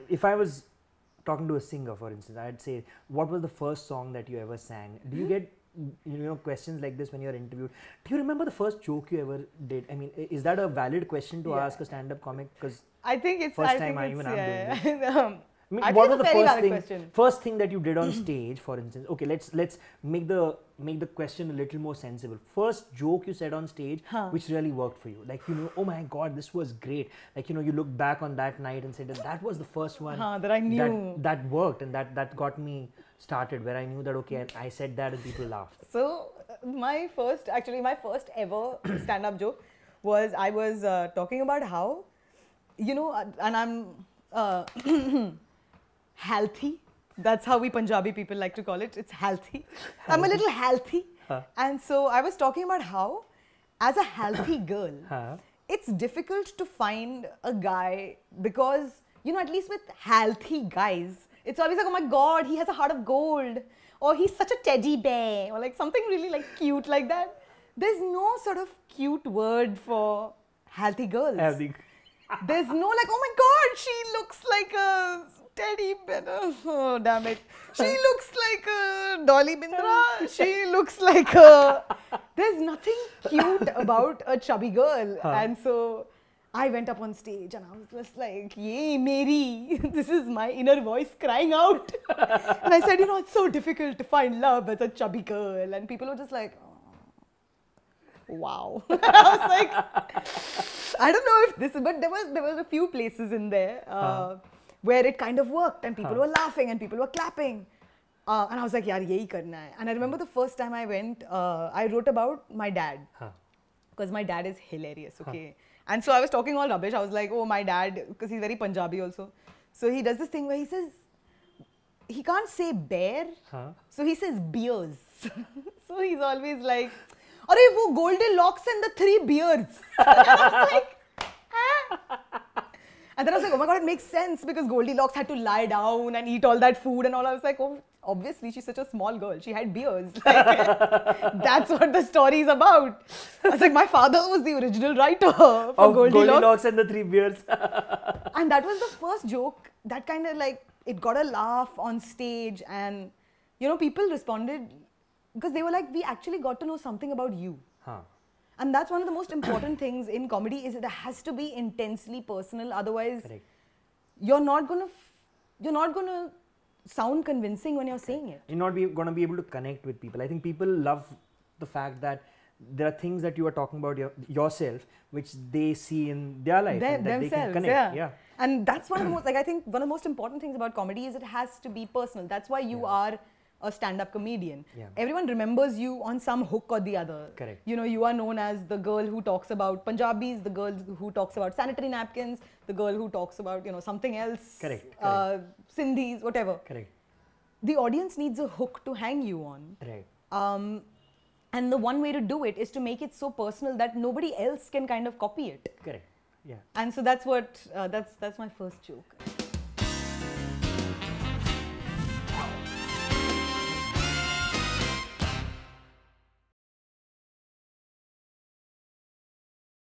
if I was talking to a singer, for instance, I'd say, what was the first song that you ever sang? Do you get questions like this when you're interviewed? Do you remember the first joke you ever did? I mean, is that a valid question to ask a stand-up comic? Because I think it's first time I'm doing this. I mean, what was the first thing that you did on stage, for instance? Okay, let's make the question a little more sensible. First joke you said on stage, which really worked for you. Like, oh my God, this was great. Like, you look back on that night and said that was the first one that I knew that worked, and that got me started, where I knew that, okay, I said that and people laughed. So my first ever stand-up joke was, I was talking about how, and I'm healthy. That's how we Punjabi people like to call it. It's healthy. I'm a little healthy. And so I was talking about how, as a healthy girl, it's difficult to find a guy because, at least with healthy guys, it's always like, oh my God, he has a heart of gold, or he's such a teddy bear, or like something really like cute like that. There's no sort of cute word for healthy girls. There's no like, oh my God, she looks like a teddy bear. Oh, damn it. She looks like a Dolly Bindra. She looks like a... There's nothing cute about a chubby girl. And so I went up on stage and I was just like, yay, Mary. This is my inner voice crying out. And I said, it's so difficult to find love as a chubby girl. And people were just like, oh, wow. I was like, I don't know if this is, but there was a few places in there where it kind of worked, and people were laughing and people were clapping. And I was like, yaar, yehi karna hai. And I remember the first time I went, I wrote about my dad. Because my dad is hilarious, okay? And so I was talking all rubbish. I was like, oh, my dad, because he's very Punjabi also. So he does this thing where he says, he can't say bear, so he says beers. So he's always like, arey, wo Goldilocks and the 3 bears. And I was like, and then I was like, oh my God, it makes sense, because Goldilocks had to lie down and eat all that food and all. I was like, oh, obviously she's such a small girl. She had beers. Like, that's what the story is about. I was like, my father was the original writer for Goldilocks and the 3 bears. And that was the first joke that kind of like, it got a laugh on stage, and people responded because they were like, we actually got to know something about you. And that's one of the most important things in comedy, is it has to be intensely personal. Otherwise, you're not gonna sound convincing when you're saying it. You're not gonna be able to connect with people. I think people love the fact that there are things that you are talking about yourself, which they see in their life, and that they can connect. Yeah. And that's one of the most, I think one of the most important things about comedy is it has to be personal. That's why you are a stand-up comedian. Everyone remembers you on some hook or the other. Correct. You are known as the girl who talks about Punjabis, the girl who talks about sanitary napkins, the girl who talks about, something else. Correct. Sindhis, whatever. Correct. The audience needs a hook to hang you on. Right. And the one way to do it is to make it so personal that nobody else can kind of copy it. Correct. Yeah. And so that's what, that's my first joke.